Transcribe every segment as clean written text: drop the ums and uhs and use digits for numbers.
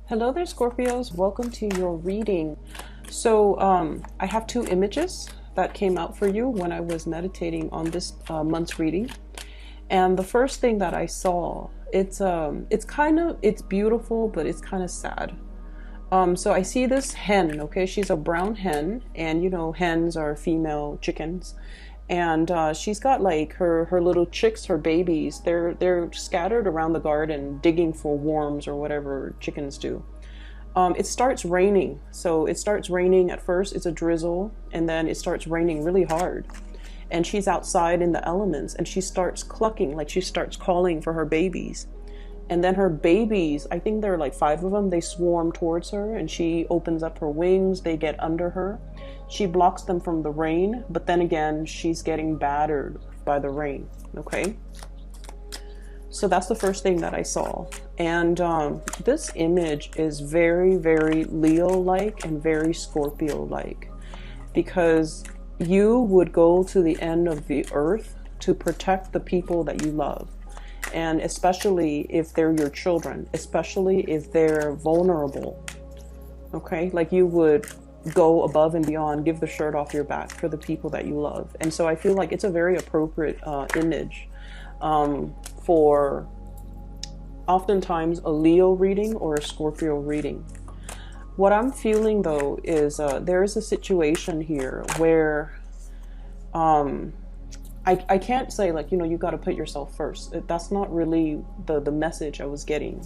Hello there, Scorpios. Welcome to your reading. I have two images that came out for you when I was meditating on this month's reading. And the first thing that I saw, it's beautiful, but it's kind of sad. So I see this hen, okay? She's a brown hen, and you know, hens are female chickens. And she's got like her little chicks, her babies. They're scattered around the garden, digging for worms or whatever chickens do. It starts raining. So it starts raining at first. It's a drizzle, and then it starts raining really hard. And she's outside in the elements, and she starts clucking, like she starts calling for her babies. And then her babies, I think there are like 5 of them, they swarm towards her, and she opens up her wings, they get under her. She blocks them from the rain, but then again, she's getting battered by the rain, okay? So that's the first thing that I saw. And this image is very, very Leo-like and very Scorpio-like, because you would go to the end of the earth to protect the people that you love. And especially if they're your children, especially if they're vulnerable, okay? Like you would go above and beyond, give the shirt off your back for the people that you love. And so I feel like it's a very appropriate image for oftentimes a Leo reading or a Scorpio reading. What I'm feeling though is there is a situation here where I can't say like, you know, you got to put yourself first. That's not really the message I was getting.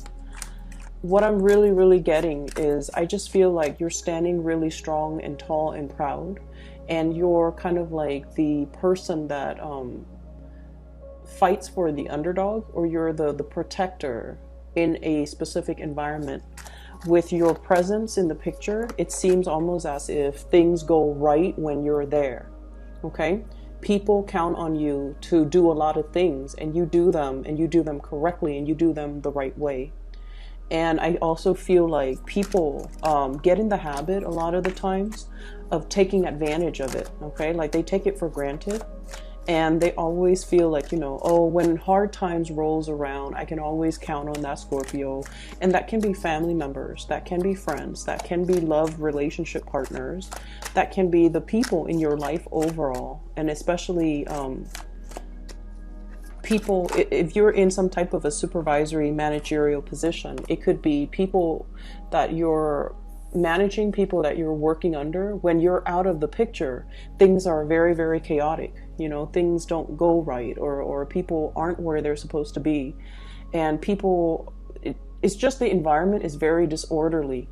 What I'm really getting is I just feel like you're standing really strong and tall and proud, and you're kind of like the person that fights for the underdog, or you're the protector in a specific environment. With your presence in the picture, it seems almost as if things go right when you're there, okay? People count on you to do a lot of things, and you do them, and you do them correctly, and you do them the right way. And I also feel like people get in the habit a lot of the times of taking advantage of it, okay? Like they take it for granted, and they always feel like, you know, oh, when hard times rolls around, I can always count on that Scorpio. And that can be family members, that can be friends, that can be love relationship partners, that can be the people in your life overall. And especially people, if you're in some type of a supervisory managerial position, it could be people that you're managing, people that you're working under. When you're out of the picture, things are very chaotic. You know, things don't go right, or people aren't where they're supposed to be. And people, it's just the environment is very disorderly.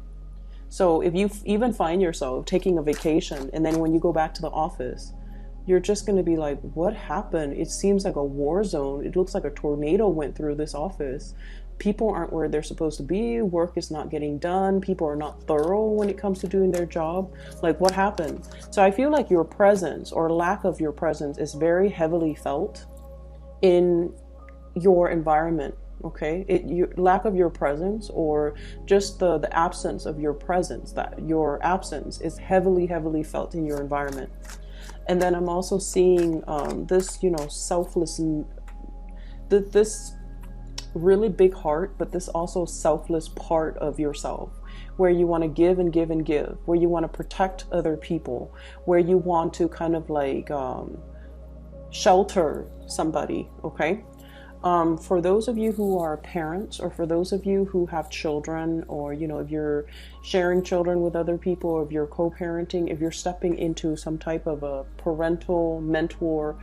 So if you even find yourself taking a vacation, and then when you go back to the office, you're just going to be like, what happened? It seems like a war zone. It looks like a tornado went through this office. People aren't where they're supposed to be. Work is not getting done. People are not thorough when it comes to doing their job. Like, what happened? So I feel like your presence or lack of your presence is very heavily felt in your environment. Okay, your lack of your presence, or just the absence of your presence, that your absence is heavily felt in your environment. And then I'm also seeing this, you know, selfless, this really big heart, but this also selfless part of yourself, where you want to give and give and give, where you want to protect other people, where you want to kind of like shelter somebody, okay? For those of you who are parents, or for those of you who have children, or, you know, if you're sharing children with other people, or if you're co-parenting, if you're stepping into some type of a parental mentor,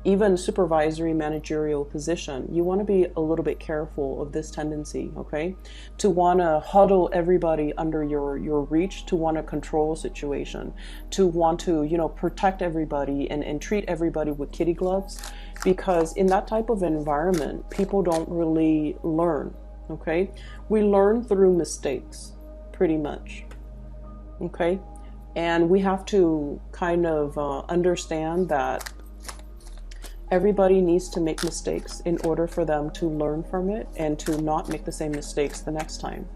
even supervisory managerial position, you want to be a little bit careful of this tendency, okay? To want to huddle everybody under your reach, to want to control a situation, to want to, you know, protect everybody and treat everybody with kitty gloves. Because in that type of environment, people don't really learn, okay? We learn through mistakes, pretty much, okay? And we have to kind of understand that everybody needs to make mistakes in order for them to learn from it and to not make the same mistakes the next time.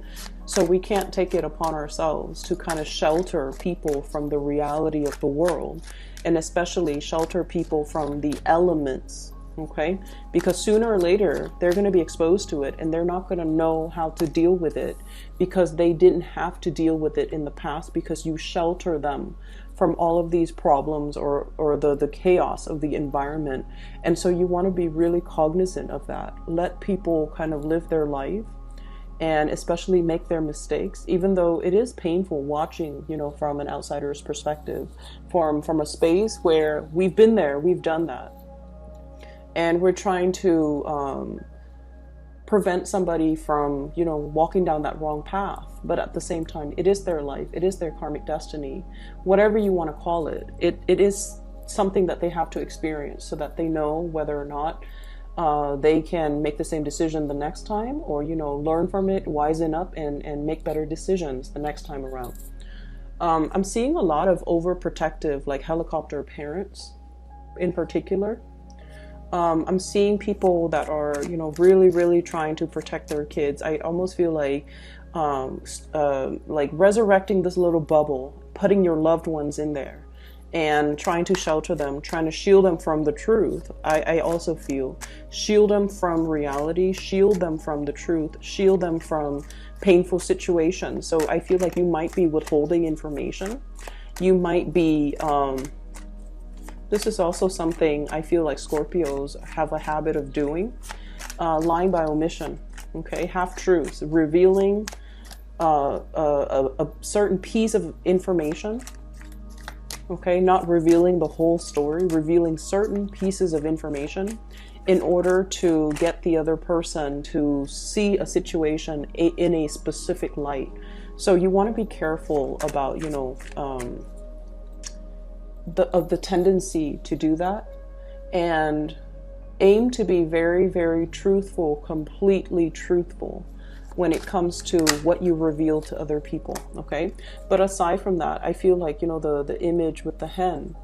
So we can't take it upon ourselves to kind of shelter people from the reality of the world, and especially shelter people from the elements, okay? Because sooner or later, they're going to be exposed to it, and they're not going to know how to deal with it because they didn't have to deal with it in the past, because you shelter them from all of these problems or the chaos of the environment. And so you want to be really cognizant of that. Let people kind of live their life, and especially make their mistakes, even though it is painful watching, you know, from an outsider's perspective, from a space where we've been there, we've done that. And we're trying to prevent somebody from, you know, walking down that wrong path. But at the same time, it is their life. It is their karmic destiny. Whatever you want to call it, it is something that they have to experience so that they know whether or not they can make the same decision the next time, or, you know, learn from it, wisen up, and make better decisions the next time around. I'm seeing a lot of overprotective, like helicopter parents in particular. I'm seeing people that are, you know, really trying to protect their kids. I almost feel like resurrecting this little bubble, putting your loved ones in there and trying to shelter them, trying to shield them from the truth. I also feel shield them from reality, shield them from the truth, shield them from painful situations. So I feel like you might be withholding information. You might be, this is also something I feel like Scorpios have a habit of doing, lying by omission, okay? Half-truths, revealing a certain piece of information, okay? Not revealing the whole story, revealing certain pieces of information in order to get the other person to see a situation in a specific light. So you want to be careful about, you know, the tendency to do that, and aim to be very truthful, completely truthful when it comes to what you reveal to other people, okay? But aside from that, I feel like, you know, the image with the hen,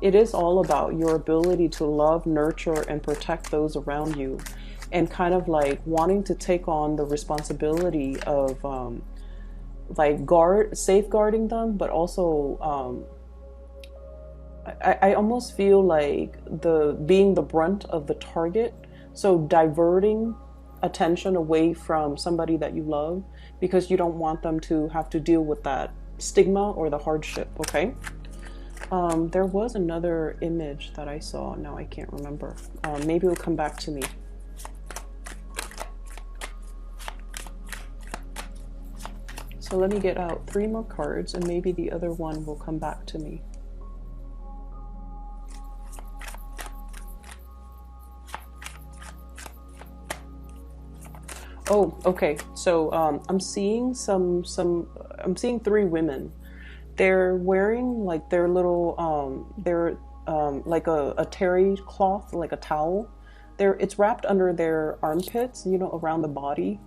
it is all about your ability to love, nurture, and protect those around you, and kind of like wanting to take on the responsibility of like safeguarding them, but also I almost feel like being the brunt of the target, so diverting attention away from somebody that you love because you don't want them to have to deal with that stigma or the hardship, okay? There was another image that I saw, now I can't remember. Maybe it'll come back to me. So let me get out 3 more cards, and maybe the other one will come back to me. Oh, okay. So I'm seeing I'm seeing 3 women. They're wearing like their little like a terry cloth, like a towel. It's wrapped under their armpits, you know, around the body.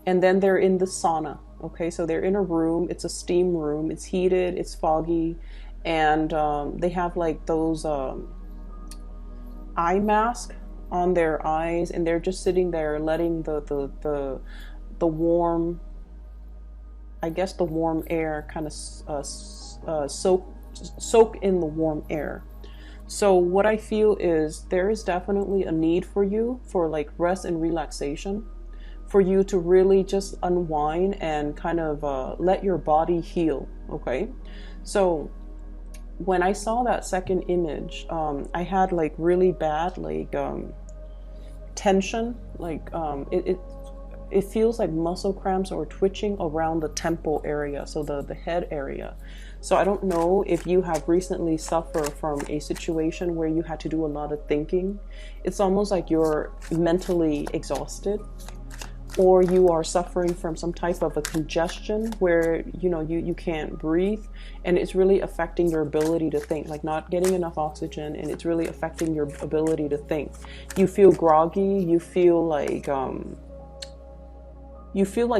And then they're in the sauna. Okay, so they're in a room. It's a steam room. It's heated. It's foggy, and they have like those eye masks on their eyes, and they're just sitting there letting the warm, I guess the warm air kind of soak in the warm air. So what I feel is there is definitely a need for you for like rest and relaxation, for you to really just unwind and kind of let your body heal, okay? So when I saw that second image, I had like really bad like tension, like it feels like muscle cramps or twitching around the temple area, so the head area. So I don't know if you have recently suffered from a situation where you had to do a lot of thinking. It's almost like you're mentally exhausted, or you are suffering from some type of a congestion where, you know, you can't breathe, and it's really affecting your ability to think, like not getting enough oxygen, and it's really affecting your ability to think. You feel groggy, you feel like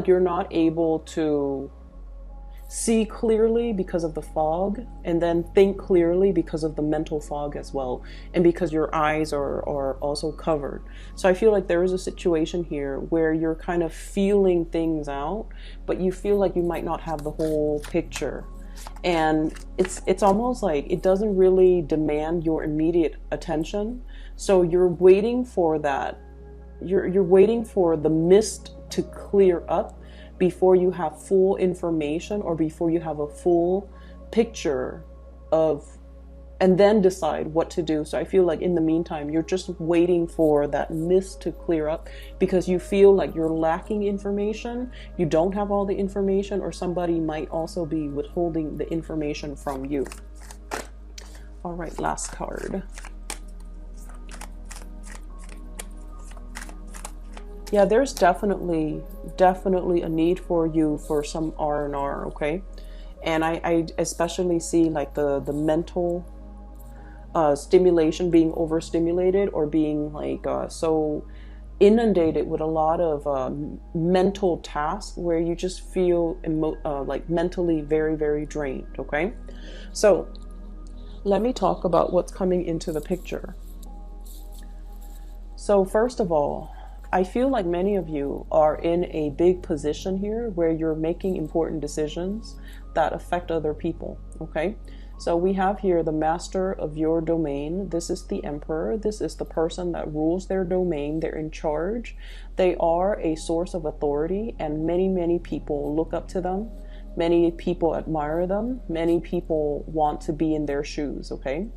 you're not able to see clearly because of the fog, and then think clearly because of the mental fog as well, and because your eyes are also covered. So I feel like there is a situation here where you're kind of feeling things out, but you feel like you might not have the whole picture. And it's almost like it doesn't really demand your immediate attention, So you're waiting for that. You're waiting for the mist to clear up before you have full information, or before you have a full picture of, and then decide what to do. So I feel like in the meantime, you're just waiting for that mist to clear up because you feel like you're lacking information. You don't have all the information, or somebody might also be withholding the information from you. All right, last card. Yeah, there's definitely a need for you for some R&R, okay? And I especially see like the mental stimulation, being overstimulated, or being like so inundated with a lot of mental tasks where you just feel like mentally very, very drained, okay? So let me talk about what's coming into the picture. So first of all, I feel like many of you are in a big position here where you're making important decisions that affect other people, okay? So we have here the master of your domain. This is the emperor. This is the person that rules their domain. They're in charge. They are a source of authority, and many, many people look up to them. Many people admire them. Many people want to be in their shoes, okay?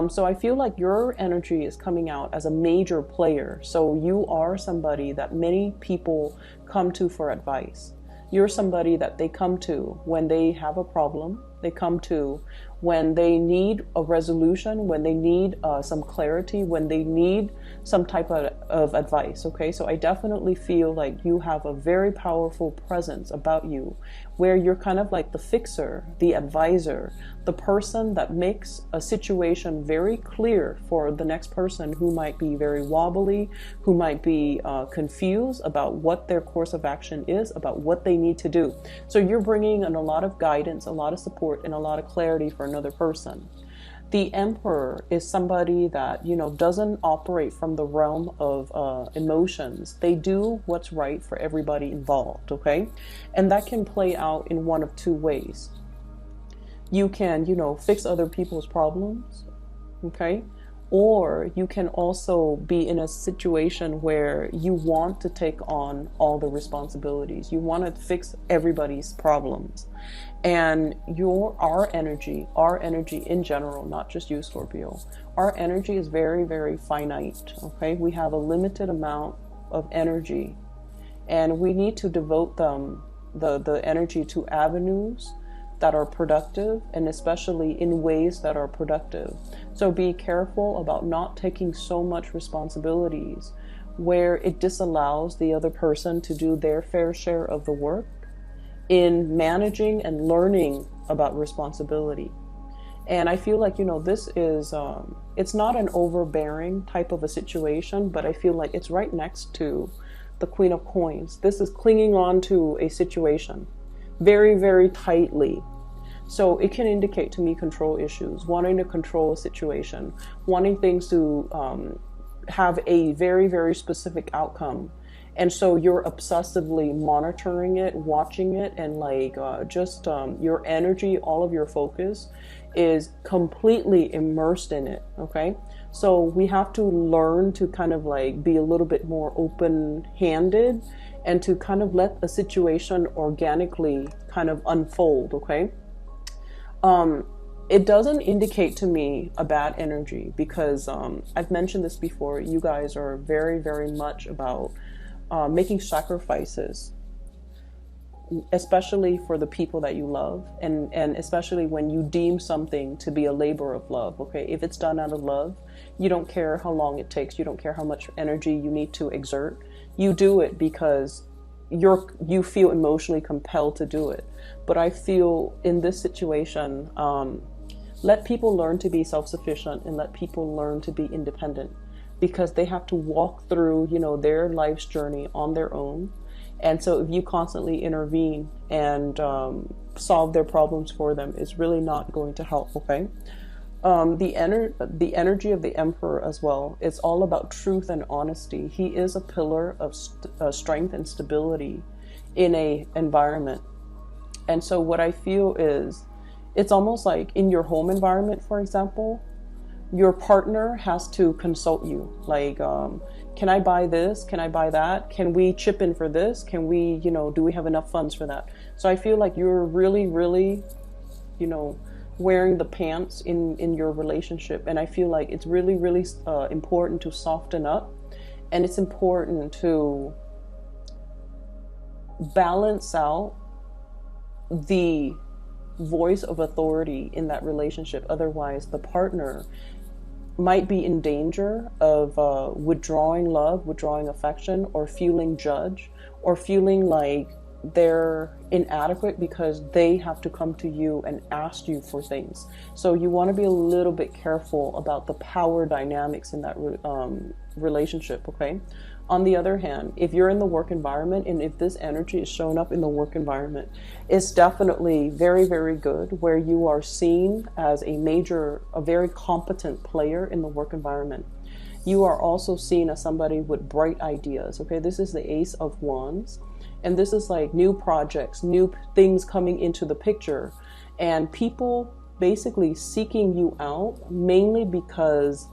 So I feel like your energy is coming out as a major player. So you are somebody that many people come to for advice. You're somebody that they come to when they have a problem. They come to when they need a resolution, when they need some clarity, when they need some type of advice, okay? So I definitely feel like you have a very powerful presence about you, where you're kind of like the fixer, the advisor, the person that makes a situation very clear for the next person who might be very wobbly, who might be confused about what their course of action is, about what they need to do. So you're bringing in a lot of guidance, a lot of support, and a lot of clarity for another person. The emperor is somebody that, you know, doesn't operate from the realm of emotions. They do what's right for everybody involved, okay? And that can play out in one of two ways. You can, you know, fix other people's problems, okay? Or you can also be in a situation where you want to take on all the responsibilities. You want to fix everybody's problems. And our energy in general, not just you, Scorpio, our energy is very, very finite, okay? We have a limited amount of energy, and we need to devote the energy to avenues that are productive, and especially in ways that are productive. So be careful about not taking so much responsibilities where it disallows the other person to do their fair share of the work in managing and learning about responsibility. And I feel like, you know, this is, it's not an overbearing type of a situation, but I feel like it's right next to the Queen of Coins. This is clinging on to a situation very, very tightly. So it can indicate to me control issues, wanting to control a situation, wanting things to have a very, very specific outcome. And so you're obsessively monitoring it, watching it, and like your energy, all of your focus is completely immersed in it, okay? So we have to learn to kind of like be a little bit more open-handed and to kind of let a situation organically kind of unfold, okay? It doesn't indicate to me a bad energy because I've mentioned this before. You guys are very, very much about making sacrifices, especially for the people that you love, and especially when you deem something to be a labor of love, okay? If it's done out of love, you don't care how long it takes, you don't care how much energy you need to exert. You do it because you feel emotionally compelled to do it. But I feel in this situation, let people learn to be self-sufficient and let people learn to be independent, because they have to walk through, you know, their life's journey on their own. And so if you constantly intervene and solve their problems for them, it's really not going to help, okay? The energy of the Emperor as well, it's all about truth and honesty. He is a pillar of strength and stability in a environment. And so what I feel is, it's almost like in your home environment, for example, your partner has to consult you, like, can I buy this? Can I buy that? Can we chip in for this? Can we, do we have enough funds for that? So I feel like you're really, really, wearing the pants in your relationship. And I feel like it's really, really important to soften up. And it's important to balance out the voice of authority in that relationship. Otherwise, the partner might be in danger of withdrawing love, withdrawing affection, or feeling judged, or feeling like they're inadequate because they have to come to you and ask you for things. So you want to be a little bit careful about the power dynamics in that relationship, okay? On the other hand, if you're in the work environment and if this energy is showing up in the work environment, it's definitely very, very good where you are seen as a very competent player in the work environment. You are also seen as somebody with bright ideas, okay? This is the Ace of Wands. And this is like new projects, new things coming into the picture, and people basically seeking you out mainly because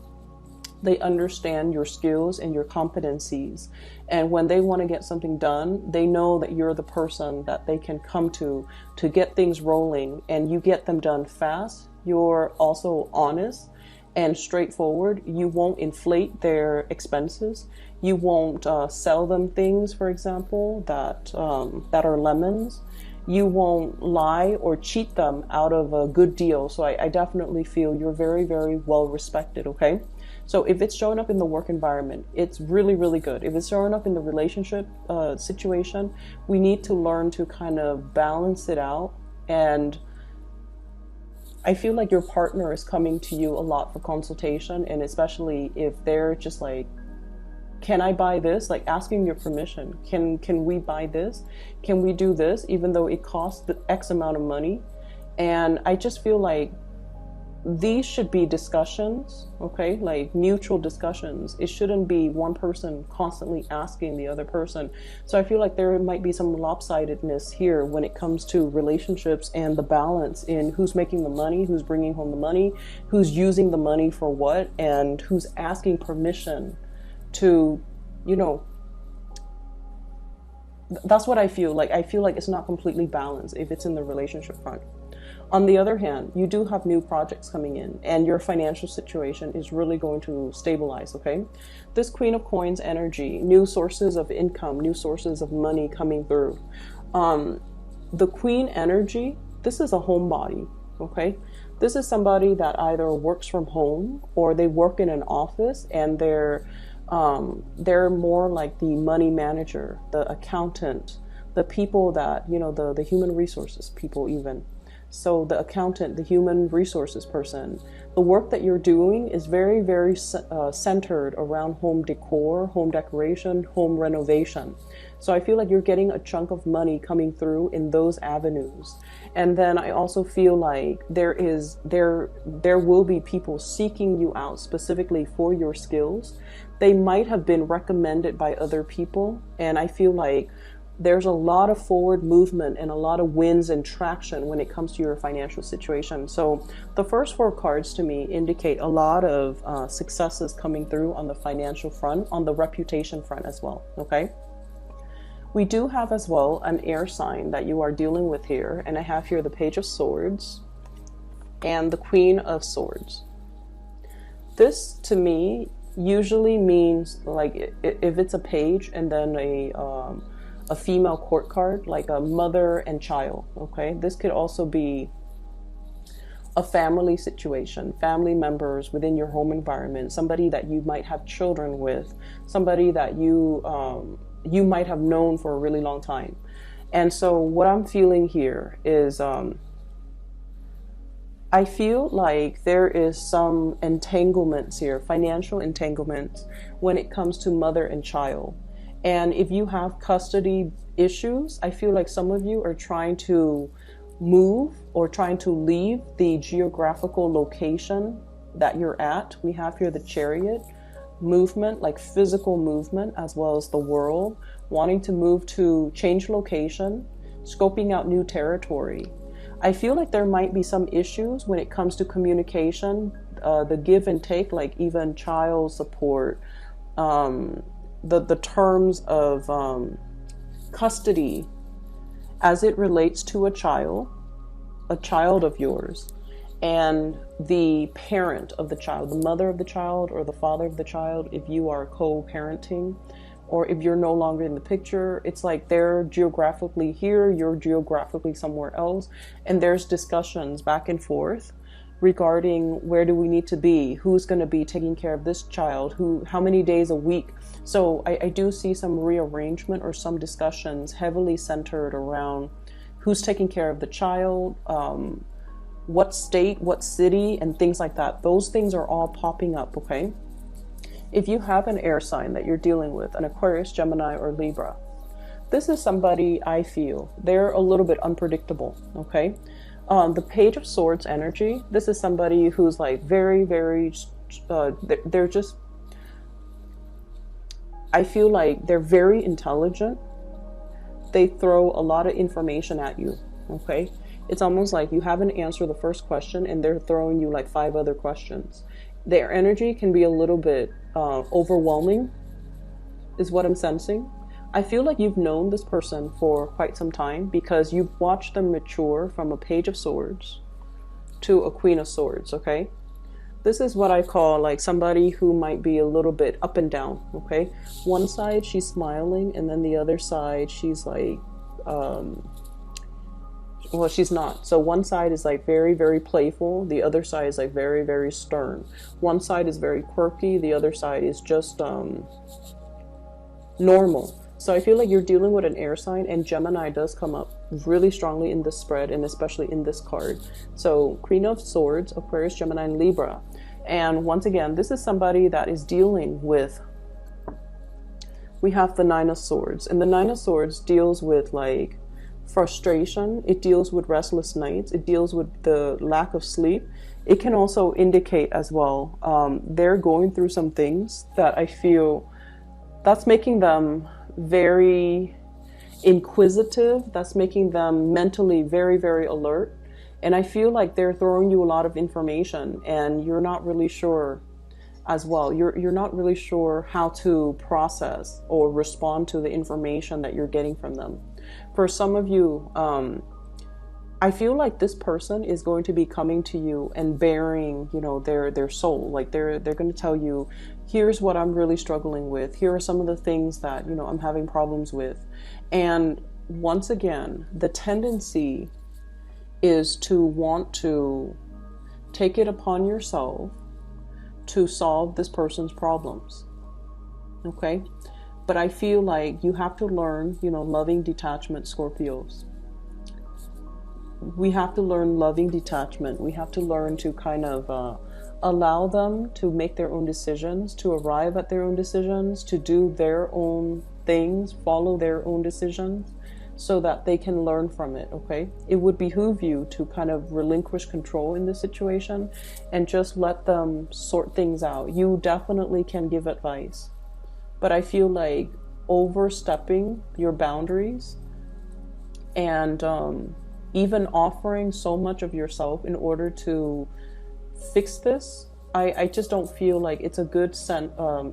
they understand your skills and your competencies. And when they want to get something done, they know that you're the person that they can come to get things rolling, and you get them done fast. You're also honest and straightforward. You won't inflate their expenses. You won't sell them things, for example, that are lemons. You won't lie or cheat them out of a good deal. So I definitely feel you're very, very well respected, okay? So if it's showing up in the work environment, it's really, really good. If it's showing up in the relationship situation, we need to learn to kind of balance it out. And I feel like your partner is coming to you a lot for consultation, and especially if they're just like, can I buy this? Like asking your permission. Can we buy this? Can we do this? Even though it costs the X amount of money. And I just feel like these should be discussions, okay? Like mutual discussions. It shouldn't be one person constantly asking the other person. So I feel like there might be some lopsidedness here when it comes to relationships and the balance in who's making the money, who's bringing home the money, who's using the money for what, and who's asking permission to, that's what I feel like. I feel like it's not completely balanced if it's in the relationship front. On the other hand, you do have new projects coming in, and your financial situation is really going to stabilize, okay? This Queen of Coins energy, new sources of income, new sources of money coming through. The Queen energy, this is a homebody, okay? This is somebody that either works from home or they work in an office, and they're more like the money manager, the accountant, the people that, the human resources people even. So the accountant, the human resources person, the work that you're doing is very, very centered around home decor, home decoration, home renovation. So I feel like you're getting a chunk of money coming through in those avenues. And then I also feel like there will be people seeking you out specifically for your skills. They might have been recommended by other people. And I feel like there's a lot of forward movement and a lot of wins and traction when it comes to your financial situation. So the first 4 cards to me indicate a lot of successes coming through on the financial front, on the reputation front as well, okay? We do have as well an air sign that you are dealing with here, and I have here the Page of Swords and the Queen of Swords. This to me usually means, like, if it's a page and then a female court card, like a mother and child, okay? This could also be a family situation, family members within your home environment, somebody that you might have children with, somebody that you might have known for a really long time. And so what I'm feeling here is I feel like there is some entanglements here, financial entanglements, when it comes to mother and child. And if you have custody issues, I feel like some of you are trying to move or trying to leave the geographical location that you're at. We have here the Chariot movement, like physical movement, as well as the world, wanting to move to change location, scoping out new territory. I feel like there might be some issues when it comes to communication the give and take, like even child support, the terms of custody as it relates to a child of yours, and the parent of the child, the mother of the child or the father of the child, if you are co-parenting, or if you're no longer in the picture. It's like they're geographically here, you're geographically somewhere else, and there's discussions back and forth regarding where do we need to be, who's going to be taking care of this child, how many days a week. So I do see some rearrangement or some discussions heavily centered around who's taking care of the child, what state, what city, and things like that. Those things are all popping up, okay? If you have an air sign that you're dealing with, an Aquarius, Gemini, or Libra, this is somebody, I feel, they're a little bit unpredictable, okay? The Page of Swords energy, this is somebody who's like very, very, they're just, I feel like they're very intelligent. They throw a lot of information at you, okay? It's almost like you haven't answered the first question and they're throwing you like 5 other questions. Their energy can be a little bit overwhelming, is what I'm sensing. I feel like you've known this person for quite some time because you've watched them mature from a Page of Swords to a Queen of Swords, okay? This is what I call like somebody who might be a little bit up and down, okay? One side she's smiling, and then the other side she's like, well, she's not. So one side is like very, very playful. The other side is like very, very stern. One side is very quirky. The other side is just normal. So I feel like you're dealing with an air sign, and Gemini does come up really strongly in this spread, and especially in this card. So Queen of Swords, Aquarius, Gemini, and Libra. And once again, this is somebody that is dealing with, we have the Nine of Swords, and the Nine of Swords deals with like frustration. It deals with restless nights. It deals with the lack of sleep. It can also indicate as well, they're going through some things that I feel that's making them very inquisitive. That's making them mentally very, very alert. And I feel like they're throwing you a lot of information and you're not really sure as well. You're not really sure how to process or respond to the information that you're getting from them. For some of you, I feel like this person is going to be coming to you and bearing, you know, their soul. Like they're going to tell you, here's what I'm really struggling with. Here are some of the things that, you know, I'm having problems with. And once again, the tendency is to want to take it upon yourself to solve this person's problems. Okay? But I feel like you have to learn, you know, loving detachment, Scorpios. We have to learn loving detachment. We have to learn to kind of allow them to make their own decisions, to arrive at their own decisions, to do their own things, follow their own decisions, so that they can learn from it, okay? It would behoove you to kind of relinquish control in this situation and just let them sort things out. You definitely can give advice, but I feel like overstepping your boundaries and even offering so much of yourself in order to fix this, I just don't feel like it's a good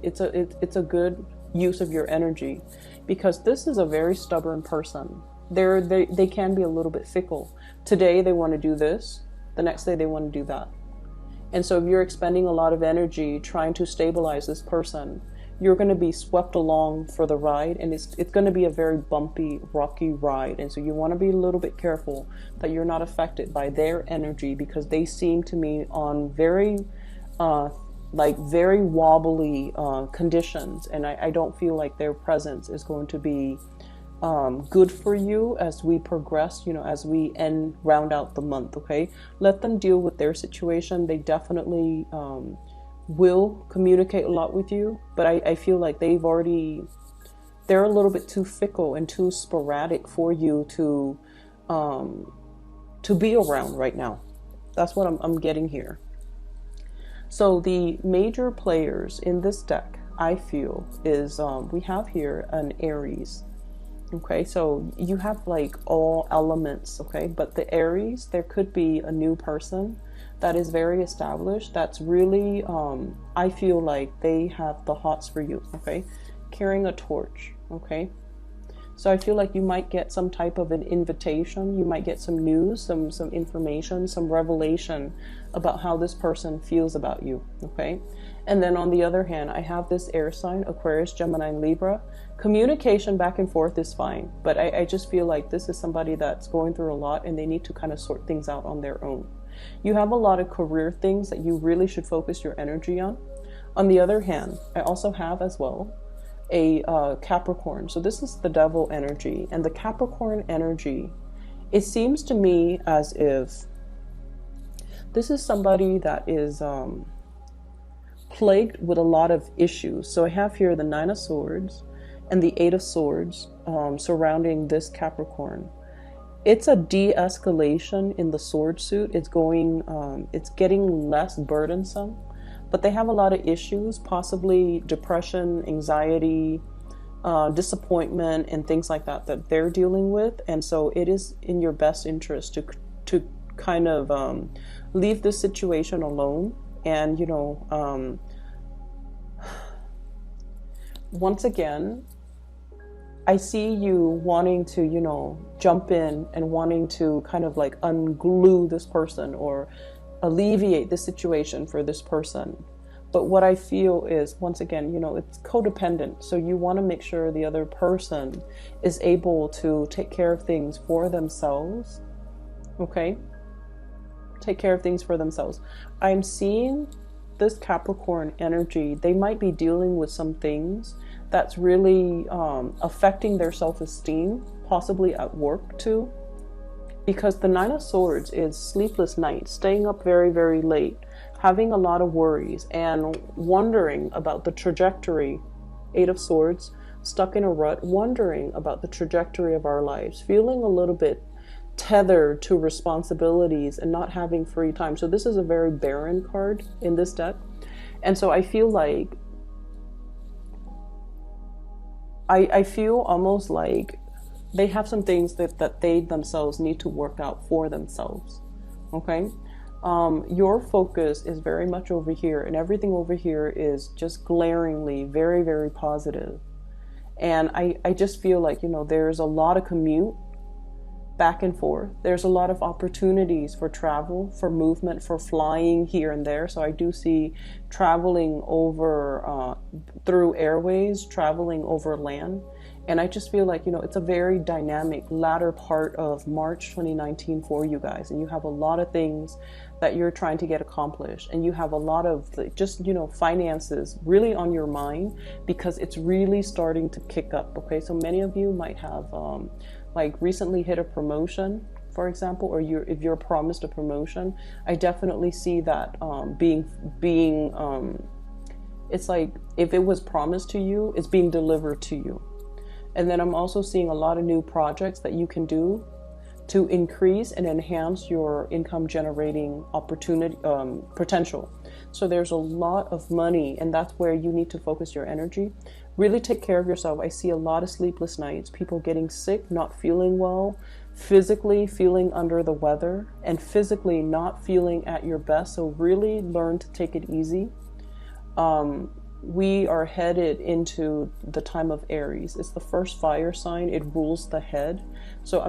it's a good use of your energy, because this is a very stubborn person. They can be a little bit fickle. Today they want to do this, the next day they want to do that. And so if you're expending a lot of energy trying to stabilize this person, you're going to be swept along for the ride, and it's going to be a very bumpy, rocky ride. And so you want to be a little bit careful that you're not affected by their energy, because they seem to me on very very wobbly conditions, and I don't feel like their presence is going to be good for you as we progress, you know, as we round out the month. Okay, let them deal with their situation. They definitely will communicate a lot with you, but I feel like they're a little bit too fickle and too sporadic for you to be around right now. That's what I'm getting here. So the major players in this deck, I feel, is we have here an Aries. Okay, so you have like all elements, okay? But the Aries, there could be a new person that is very established, that's really, I feel like they have the hots for you, okay? Carrying a torch, okay? So I feel like you might get some type of an invitation. You might get some news, some information, some revelation about how this person feels about you, okay? And then on the other hand, I have this air sign, Aquarius, Gemini, and Libra. Communication back and forth is fine, but I just feel like this is somebody that's going through a lot and they need to kind of sort things out on their own. You have a lot of career things that you really should focus your energy on. On the other hand, I also have as well a Capricorn. So this is the devil energy, and the Capricorn energy, it seems to me as if this is somebody that is plagued with a lot of issues. So I have here the Nine of Swords and the Eight of Swords surrounding this Capricorn. It's a de-escalation in the sword suit. It's going, it's getting less burdensome, but they have a lot of issues, possibly depression, anxiety, disappointment, and things like that that they're dealing with. And so it is in your best interest to kind of leave this situation alone. And, you know, once again, I see you wanting to, you know, jump in and wanting to kind of like unglue this person or alleviate the situation for this person. But what I feel is, once again, you know, it's codependent. So you want to make sure the other person is able to take care of things for themselves. Okay? Take care of things for themselves. I'm seeing this Capricorn energy. They might be dealing with some things that's really affecting their self-esteem, possibly at work too. Because the Nine of Swords is sleepless nights, staying up very, very late, having a lot of worries, and wondering about the trajectory. Eight of Swords, stuck in a rut, wondering about the trajectory of our lives, feeling a little bit tethered to responsibilities and not having free time. So this is a very barren card in this deck. And so I feel like, I feel almost like they have some things that they themselves need to work out for themselves. Okay? Your focus is very much over here, and everything over here is just glaringly very, very positive. And I just feel like, you know, there's a lot of commute back and forth. There's a lot of opportunities for travel, for movement, for flying here and there. So I do see traveling over through airways, traveling over land. And I just feel like, you know, it's a very dynamic latter part of March 2019 for you guys. And you have a lot of things that you're trying to get accomplished. And you have a lot of just, you know, finances really on your mind, because it's really starting to kick up. Okay, so many of you might have like recently hit a promotion, for example, or if you're promised a promotion. I definitely see that being it's like if it was promised to you, it's being delivered to you. And then I'm also seeing a lot of new projects that you can do to increase and enhance your income generating opportunity potential. So there's a lot of money, and that's where you need to focus your energy. Really take care of yourself. I see a lot of sleepless nights, people getting sick, not feeling well, physically feeling under the weather, and physically not feeling at your best. So really learn to take it easy. We are headed into the time of Aries. It's the first fire sign. It rules the head. So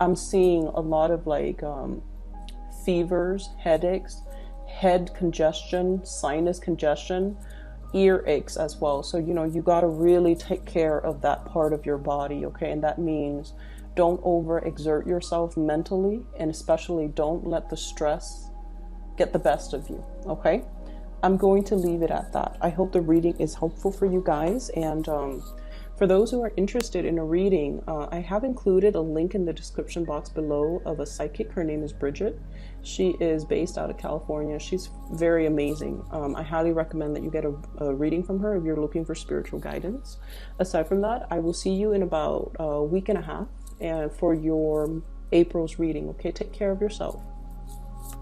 I'm seeing a lot of like fevers, headaches, head congestion, sinus congestion, ear aches as well. So, you know, you got to really take care of that part of your body, okay? And that means don't overexert yourself mentally, and especially don't let the stress get the best of you, okay? I'm going to leave it at that. I hope the reading is helpful for you guys. And for those who are interested in a reading, I have included a link in the description box below of a psychic. Her name is Bridget. She is based out of California. She's very amazing. I highly recommend that you get a reading from her if you're looking for spiritual guidance. Aside from that, I will see you in about a week and a half for your April's reading. Okay, take care of yourself.